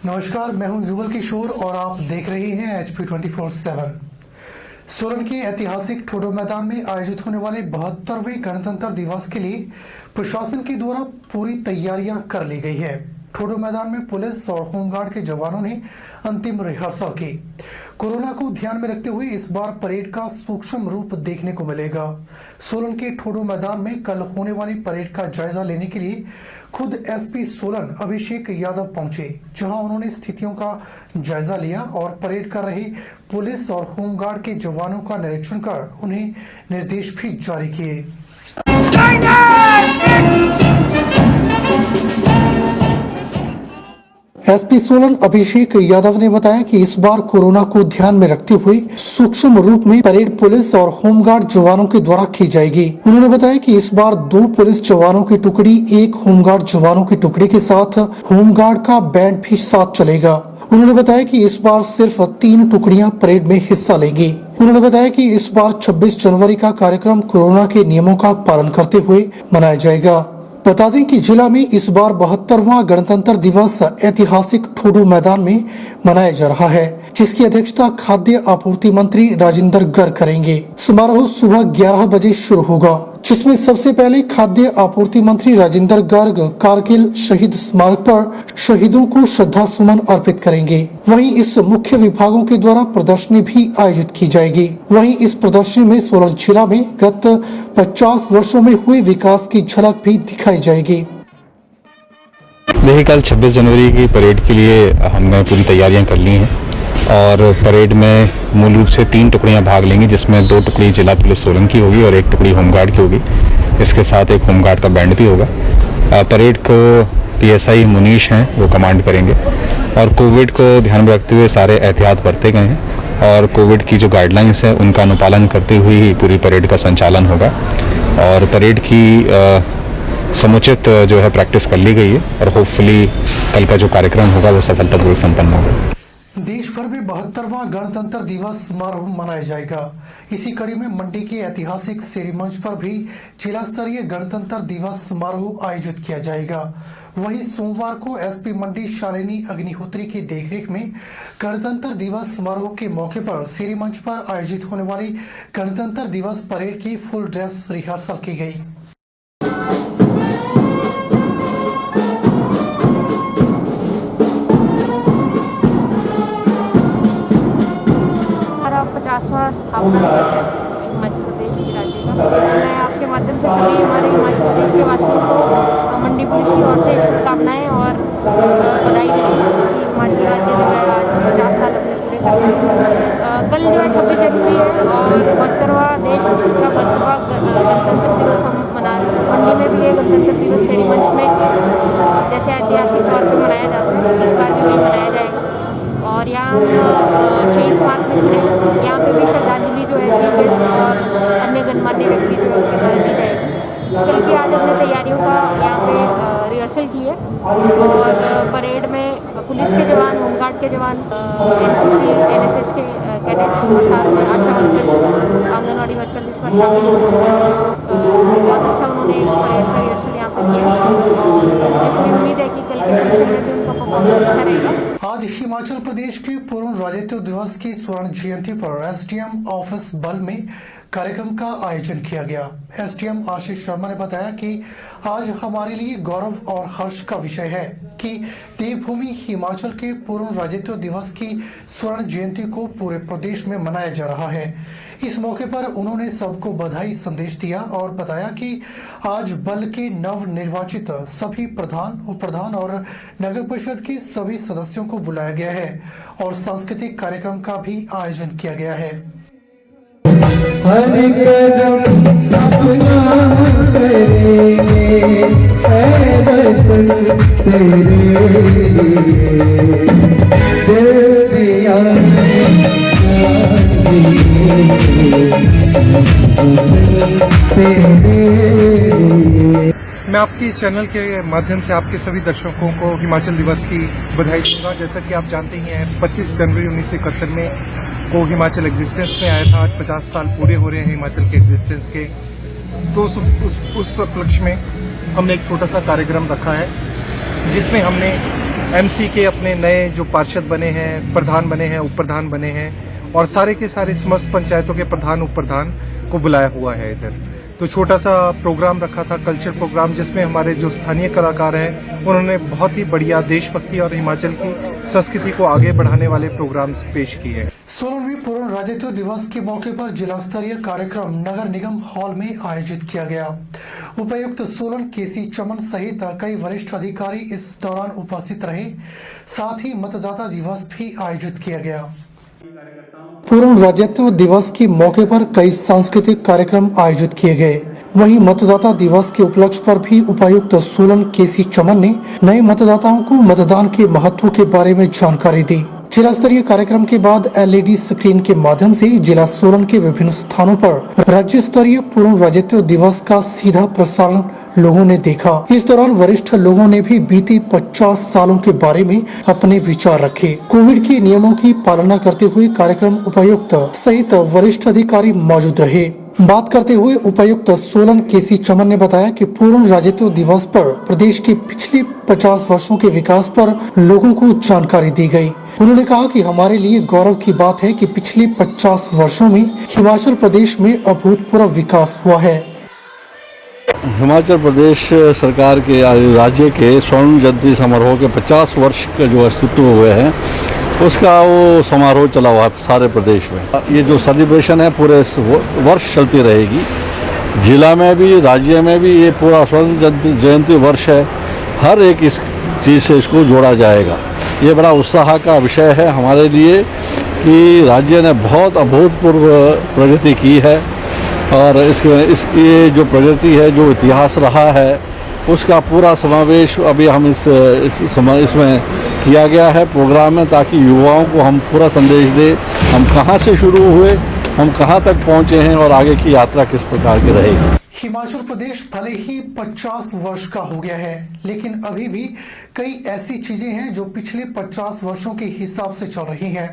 नमस्कार, मैं हूं युगल किशोर और आप देख रहे हैं HP 24/7। सोलन के ऐतिहासिक ठोडो मैदान में आयोजित होने वाले 72वें गणतंत्र दिवस के लिए प्रशासन के द्वारा पूरी तैयारियां कर ली गई है। ठोडो मैदान में पुलिस और होमगार्ड के जवानों ने अंतिम रिहर्सल की। कोरोना को ध्यान में रखते हुए इस बार परेड का सूक्ष्म रूप देखने को मिलेगा। सोलन के ठोडो मैदान में कल होने वाली परेड का जायजा लेने के लिए खुद SP सोलन अभिषेक यादव पहुंचे, जहां उन्होंने स्थितियों का जायजा लिया और परेड कर रहे पुलिस और होमगार्ड के जवानों का निरीक्षण कर उन्हें निर्देश भी जारी किए। SP सोलन अभिषेक यादव ने बताया कि इस बार कोरोना को ध्यान में रखते हुए सूक्ष्म रूप में परेड पुलिस और होमगार्ड जवानों के द्वारा की जाएगी। उन्होंने बताया कि इस बार 2 पुलिस जवानों की टुकड़ी, 1 होमगार्ड जवानों की टुकड़ी के साथ होमगार्ड का बैंड भी साथ चलेगा। उन्होंने बताया कि इस बार सिर्फ 3 टुकड़ियां परेड में हिस्सा लेंगी। उन्होंने बताया कि इस बार 26 जनवरी का कार्यक्रम कोरोना के नियमों का पालन करते हुए मनाया जाएगा। बता दें कि जिला में इस बार 72वां गणतंत्र दिवस ऐतिहासिक ठोडो मैदान में मनाया जा रहा है, जिसकी अध्यक्षता खाद्य आपूर्ति मंत्री राजेंद्र गर्ग करेंगे। समारोह सुबह 11 बजे शुरू होगा, जिसमें सबसे पहले खाद्य आपूर्ति मंत्री राजेंद्र गर्ग कारगिल शहीद स्मारक पर शहीदों को श्रद्धा सुमन अर्पित करेंगे। वहीं इस मुख्य विभागों के द्वारा प्रदर्शनी भी आयोजित की जाएगी। वहीं इस प्रदर्शनी में सोलन जिला में गत 50 वर्षों में हुए विकास की झलक भी दिखाई जाएगी। देखिए, कल 26 जनवरी की परेड के लिए हमने पूरी तैयारियां कर ली हैं और परेड में मूल रूप से 3 टुकड़ियां भाग लेंगी, जिसमें 2 टुकड़ी जिला पुलिस सोलन की होगी और 1 टुकड़ी होमगार्ड की होगी। इसके साथ एक होमगार्ड का बैंड भी होगा। परेड को PSI मुनीश हैं, वो कमांड करेंगे और कोविड को ध्यान में रखते हुए सारे एहतियात बरते गए हैं और कोविड की जो गाइडलाइंस है उनका अनुपालन करते हुए ही पूरी परेड का संचालन होगा और परेड की समुचित जो है प्रैक्टिस कर ली गई है और होपफुली कल का जो कार्यक्रम होगा वो सफलतापूर्वक संपन्न होगा। देश भर में 72वां गणतंत्र दिवस समारोह मनाया जाएगा। इसी कड़ी में मंडी के ऐतिहासिक शेरी मंच पर भी जिला स्तरीय गणतंत्र दिवस समारोह आयोजित किया जाएगा। वहीं सोमवार को SP मंडी शालिनी अग्निहोत्री की देखरेख में गणतंत्र दिवस समारोह के मौके पर शेरी मंच पर आयोजित होने वाली गणतंत्र दिवस परेड की फुल ड्रेस रिहर्सल की गई। 50वां स्थापना दिवस है हिमाचल प्रदेश की राज्य का। मैं आपके माध्यम से सभी हमारे हिमाचल प्रदेश के वासियों को मंडी पुलिस की ओर से शुभकामनाएं और बधाई देती हूँ कि हिमाचल राज्य जो है आज 50 साल अपने पूरे कर रहे हैं। कल जो है 26 जनवरी है और 72वां देश का 72वां गणतंत्र दिवस हम मना रहे हैं। मंडी में भी ये गणतंत्र दिवस शेरी मंच में जैसे ऐतिहासिक तौर पर मनाया जाता है, इस बार भी वही मनाया जाएगा। और यहाँ शहीद स्मारक में खड़े हैं, यहाँ पे भी श्रद्धांजलि जो है चीफ गेस्ट और अन्य गणमान्य व्यक्ति जो है उनके द्वारा दी जाएगी। कल की आज हमने तैयारियों का यहाँ पे रिहर्सल की है और परेड में पुलिस के जवान, होमगार्ड के जवान, NCC NSS के कैडेट्स और साथ में आशा वर्कर्स, आंगनवाड़ी वर्कर्स इसमें शामिल हुए, जो बहुत अच्छा उन्होंने एक परेड का रिहर्सल यहाँ पर किया और मुझे पूरी उम्मीद है कि कल के फंक्शन में भी उनका परफॉर्मेंस अच्छा रहेगा। आज हिमाचल प्रदेश के पूर्ण राज्यत्व दिवस की स्वर्ण जयंती पर SDM ऑफिस बल में कार्यक्रम का आयोजन किया गया। SDM आशीष शर्मा ने बताया कि आज हमारे लिए गौरव और हर्ष का विषय है कि देवभूमि हिमाचल के पूर्ण राज्यत्व दिवस की स्वर्ण जयंती को पूरे प्रदेश में मनाया जा रहा है। इस मौके पर उन्होंने सबको बधाई संदेश दिया और बताया कि आज बल के नव निर्वाचित सभी प्रधान, उप प्रधान और नगर परिषद के सभी सदस्यों को बुलाया गया है और सांस्कृतिक कार्यक्रम का भी आयोजन किया गया है। हर कदम अपना करेंगे ऐ वतन तेरे लिए दिल दिया मैं आपके चैनल के माध्यम से आपके सभी दर्शकों को हिमाचल दिवस की बधाई दूंगा। जैसा कि आप जानते ही हैं, 25 जनवरी 1971 में को हिमाचल एग्जिस्टेंस में आया था। आज 50 साल पूरे हो रहे हैं हिमाचल के एग्जिस्टेंस के। तो उस उपलक्ष्य में हमने एक छोटा सा कार्यक्रम रखा है, जिसमें हमने एमसी के अपने नए जो पार्षद बने हैं, प्रधान बने हैं, उप प्रधान बने हैं और सारे के सारे समस्त पंचायतों के प्रधान उप प्रधान को बुलाया हुआ है इधर। तो छोटा सा प्रोग्राम रखा था, कल्चर प्रोग्राम, जिसमें हमारे जो स्थानीय कलाकार हैं उन्होंने बहुत ही बढ़िया देशभक्ति और हिमाचल की संस्कृति को आगे बढ़ाने वाले प्रोग्राम्स पेश किए हैं। सोलन में पूर्ण राज्यत्व दिवस के मौके पर जिला स्तरीय कार्यक्रम नगर निगम हॉल में आयोजित किया गया। उपायुक्त सोलन केसी चमन सहित कई वरिष्ठ अधिकारी इस दौरान उपस्थित रहे। साथ ही मतदाता दिवस भी आयोजित किया गया। पूर्ण राज्यत्व दिवस के मौके पर कई सांस्कृतिक कार्यक्रम आयोजित किए गए। वहीं मतदाता दिवस के उपलक्ष्य पर भी उपायुक्त सोलन केसी चमन ने नए मतदाताओं को मतदान के महत्व के बारे में जानकारी दी। जिला स्तरीय कार्यक्रम के बाद LED स्क्रीन के माध्यम से जिला सोलन के विभिन्न स्थानों पर राज्य स्तरीय पूर्ण राज्यत्व दिवस का सीधा प्रसारण लोगों ने देखा। इस दौरान वरिष्ठ लोगों ने भी बीते 50 सालों के बारे में अपने विचार रखे। कोविड के नियमों की पालना करते हुए कार्यक्रम उपायुक्त सहित वरिष्ठ अधिकारी मौजूद रहे। बात करते हुए उपायुक्त सोलन केसी चमन ने बताया कि पूर्ण राज्यत्व दिवस पर प्रदेश के पिछले 50 वर्षों के विकास पर लोगों को जानकारी दी गई। उन्होंने कहा कि हमारे लिए गौरव की बात है कि पिछले 50 वर्षों में हिमाचल प्रदेश में अभूतपूर्व विकास हुआ है। हिमाचल प्रदेश सरकार के राज्य के स्वर्ण जयंती समारोह के 50 वर्ष के जो अस्तित्व हुए हैं उसका वो समारोह चला हुआ है सारे प्रदेश में। ये जो सेलिब्रेशन है पूरे वर्ष चलती रहेगी। जिला में भी राज्य में भी ये पूरा स्वर्ण जयंती वर्ष है। हर एक इस चीज़ से इसको जोड़ा जाएगा। ये बड़ा उत्साह का विषय है हमारे लिए कि राज्य ने बहुत अभूतपूर्व प्रगति की है और ये जो प्रगति है, जो इतिहास रहा है, उसका पूरा समावेश अभी हम इसमें किया गया है प्रोग्राम में, ताकि युवाओं को हम पूरा संदेश दें हम कहाँ से शुरू हुए, हम कहाँ तक पहुँचे हैं और आगे की यात्रा किस प्रकार की रहेगी। हिमाचल प्रदेश भले ही 50 वर्ष का हो गया है, लेकिन अभी भी कई ऐसी चीजें हैं जो पिछले 50 वर्षों के हिसाब से चल रही हैं।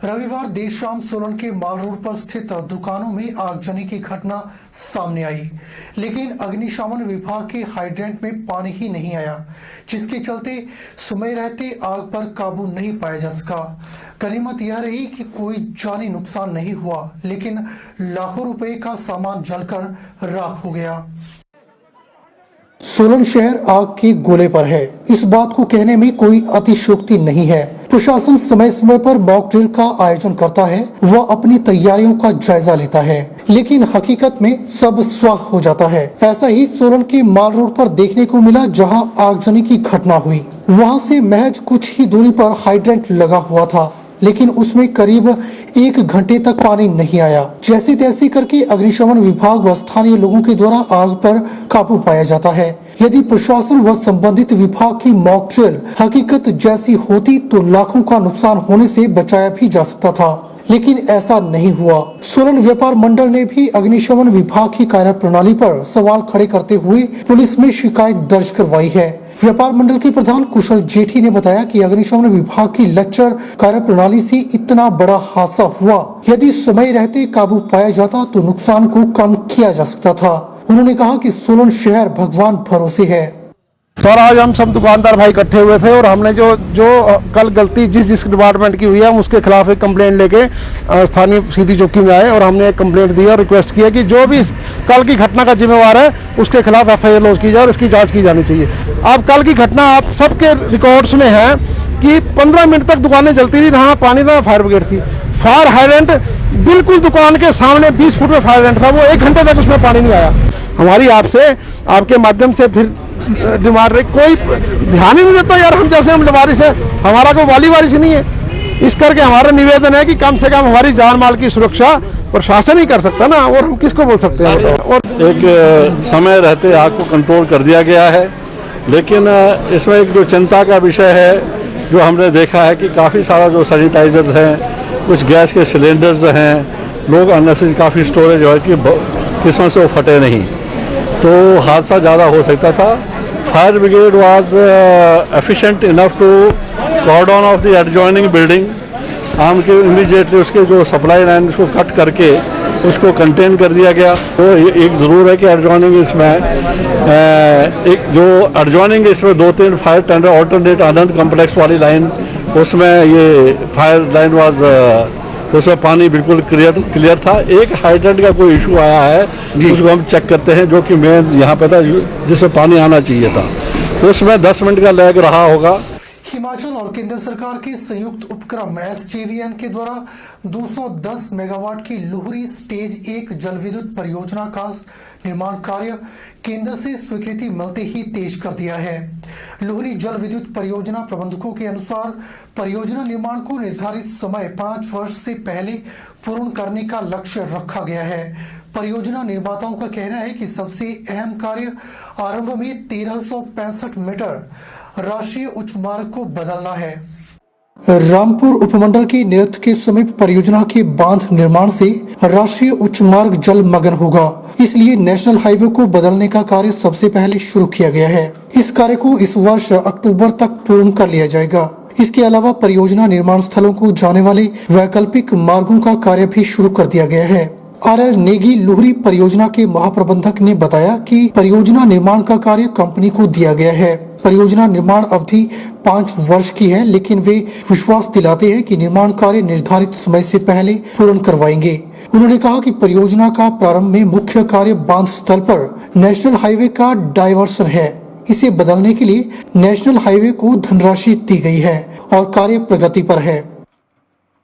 रविवार देर शाम सोलन के माल रोड पर स्थित दुकानों में आगजनी की घटना सामने आई, लेकिन अग्निशमन विभाग के हाइड्रेंट में पानी ही नहीं आया, जिसके चलते समय रहते आग पर काबू नहीं पाया जा सका। गनीमत यह रही कि कोई जानी नुकसान नहीं हुआ, लेकिन लाखों रुपए का सामान जलकर राख हो गया। सोलन शहर आग के गोले पर है, इस बात को कहने में कोई अतिशयोक्ति नहीं है। प्रशासन समय समय पर मॉक ड्रिल का आयोजन करता है, वह अपनी तैयारियों का जायजा लेता है, लेकिन हकीकत में सब स्वाह हो जाता है। ऐसा ही सोलन के माल रोड पर देखने को मिला, जहां आगजनी की घटना हुई। वहां से महज कुछ ही दूरी पर हाइड्रेंट लगा हुआ था, लेकिन उसमें करीब 1 घंटे तक पानी नहीं आया। जैसे तैसे करके अग्निशमन विभाग व स्थानीय लोगों के द्वारा आग पर काबू पाया जाता है। यदि प्रशासन व संबंधित विभाग की मॉक ड्रिल हकीकत जैसी होती तो लाखों का नुकसान होने से बचाया भी जा सकता था, लेकिन ऐसा नहीं हुआ। सोलन व्यापार मंडल ने भी अग्निशमन विभाग की कार्यप्रणाली पर सवाल खड़े करते हुए पुलिस में शिकायत दर्ज करवाई है। व्यापार मंडल के प्रधान कुशल जेठी ने बताया कि अग्निशमन विभाग की लच्चर कार्यप्रणाली से इतना बड़ा हादसा हुआ। यदि समय रहते काबू पाया जाता तो नुकसान को कम किया जा सकता था। उन्होंने कहा कि सोलन शहर भगवान भरोसे है। सर आज हम सब दुकानदार भाई इकट्ठे हुए थे और हमने जो कल गलती जिस डिपार्टमेंट की हुई है हम उसके खिलाफ एक कंप्लेंट लेके स्थानीय सिटी चौकी में आए और हमने एक कंप्लेंट दी और रिक्वेस्ट किया कि जो भी कल की घटना का जिम्मेवार है उसके खिलाफ FIR लॉन्च की जाए और इसकी जांच की जानी चाहिए। अब कल की घटना आप सबके रिकॉर्ड्स में है कि 15 मिनट तक दुकानें जलती रही, ना पानी ना फायर ब्रिगेड थी। फायर हाइड्रेंट बिल्कुल दुकान के सामने 20 फुट में फायर हाइड्रेंट था, वो 1 घंटे तक उसमें पानी नहीं आया। हमारी आपके माध्यम से फिर डिमांड रही, कोई ध्यान ही नहीं देता यार, हम जैसे हम लवारिस है, हमारा कोई वाली वारिस नहीं है। इस करके हमारा निवेदन है कि कम से कम हमारी जान माल की सुरक्षा प्रशासन ही कर सकता ना, और हम किसको बोल सकते हैं। और एक समय रहते आग को कंट्रोल कर दिया गया है, लेकिन इसमें एक जो चिंता का विषय है जो हमने देखा है कि काफ़ी सारा जो सैनिटाइजर्स हैं, कुछ गैस के सिलेंडर्स हैं, लोग अंदर से काफ़ी स्टोरेज है कि किस्मत से वो फटे नहीं, तो हादसा ज़्यादा हो सकता था। Fire brigade was efficient enough to cordon off the adjoining building um के इमीडिएटली उसके जो सप्लाई लाइन उसको कट करके उसको कंटेन कर दिया गया। तो एक ज़रूर है कि एडजॉइनिंग इसमें एक जो एडजॉइनिंग इसमें 2-3 फायर टेंडर ऑल्टरनेट आनंद कम्प्लेक्स वाली लाइन, उसमें ये फायर लाइन वाज उसमें पानी बिल्कुल क्लियर था। एक हाइड्रेंट का कोई इशू आया है उसको हम चेक करते हैं, जो कि मेन यहाँ पे था जिसमें पानी आना चाहिए था, उसमें 10 मिनट का लैग रहा होगा। हिमाचल और केंद्र सरकार के संयुक्त उपक्रम SJVN के द्वारा 210 मेगावाट की लुहरी स्टेज 1 जल विद्युत परियोजना का निर्माण कार्य केंद्र से स्वीकृति मिलते ही तेज कर दिया है। लुहरी जल विद्युत परियोजना प्रबंधकों के अनुसार परियोजना निर्माण को निर्धारित समय 5 वर्ष से पहले पूर्ण करने का लक्ष्य रखा गया है। परियोजना निर्माताओं का कहना है कि सबसे अहम कार्य आरंभ में 1365 मीटर राष्ट्रीय उच्च मार्ग को बदलना है। रामपुर उपमंडल के निरत के समीप परियोजना के बांध निर्माण से राष्ट्रीय उच्च मार्ग जलमग्न होगा, इसलिए नेशनल हाईवे को बदलने का कार्य सबसे पहले शुरू किया गया है। इस कार्य को इस वर्ष अक्टूबर तक पूर्ण कर लिया जाएगा। इसके अलावा परियोजना निर्माण स्थलों को जाने वाले वैकल्पिक मार्गों का कार्य भी शुरू कर दिया गया है। RL नेगी लुहरी परियोजना के महाप्रबंधक ने बताया कि परियोजना निर्माण का कार्य कंपनी को दिया गया है। परियोजना निर्माण अवधि 5 वर्ष की है, लेकिन वे विश्वास दिलाते हैं कि निर्माण कार्य निर्धारित समय से पहले पूर्ण करवाएंगे। उन्होंने कहा कि परियोजना का प्रारंभ में मुख्य कार्य बांध स्थल पर नेशनल हाईवे का डायवर्सन है। इसे बदलने के लिए नेशनल हाईवे को धनराशि दी गई है और कार्य प्रगति पर है।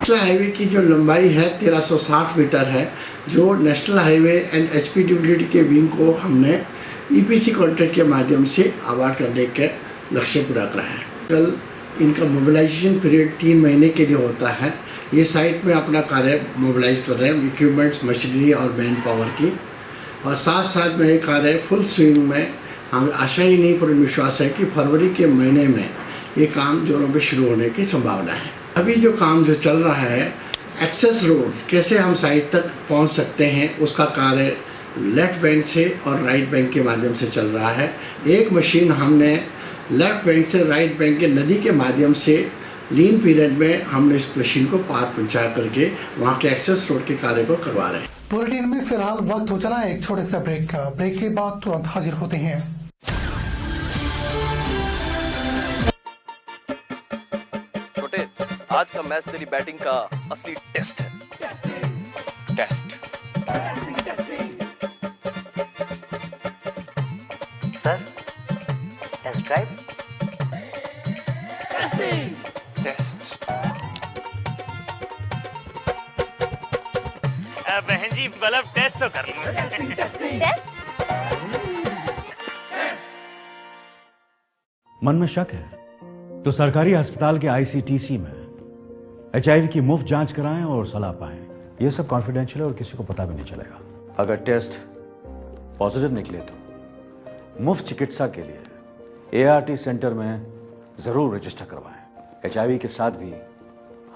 नेशनल हाईवे की जो लंबाई है 1360 मीटर है, जो नेशनल हाईवे एंड HPWD के विंग को हमने EPC कॉन्ट्रैक्ट के माध्यम से अवार्ड करने के लक्ष्य पूरा करा है। कल इनका मोबिलाइजेशन पीरियड 3 महीने के लिए होता है। ये साइट में अपना कार्य मोबिलाइज कर रहे हैं, इक्विपमेंट्स, मशीनरी और मैन पावर की, और साथ साथ में ये कार्य फुल स्विंग में। हमें आशा ही नहीं पूर्ण विश्वास है कि फरवरी के महीने में ये काम जोरों पे शुरू होने की संभावना है। अभी जो काम जो चल रहा है, एक्सेस रोड कैसे हम साइट तक पहुंच सकते हैं, उसका कार्य लेफ्ट बैंक से और राइट बैंक के माध्यम से चल रहा है। एक मशीन हमने लेफ्ट बैंक से राइट बैंक के नदी के माध्यम से लीन पीरियड में हमने इस मशीन को पार पहुंचा करके वहां के एक्सेस रोड के कार्य को करवा रहे हैं। बुलेटिन में फिलहाल वक्त हो चला है एक छोटे से ब्रेक का। ब्रेक के बाद तुरंत हाजिर होते हैं। छोटे, आज का मैच तेरी बैटिंग का असली टेस्ट है। Test sir, test drive. Test. बहन जी, बल्ब टेस्ट तो कर लो। मन में शक है तो सरकारी अस्पताल के ICTC में HIV की मुफ्त जांच कराएं और सलाह पाएं। यह सब कॉन्फिडेंशियल है और किसी को पता भी नहीं चलेगा। अगर टेस्ट पॉजिटिव निकले तो मुफ्त चिकित्सा के लिए ART सेंटर में जरूर रजिस्टर करवाएं। HIV के साथ भी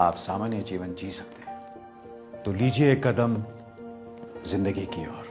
आप सामान्य जीवन जी सकते हैं। तो लीजिए एक कदम जिंदगी की ओर।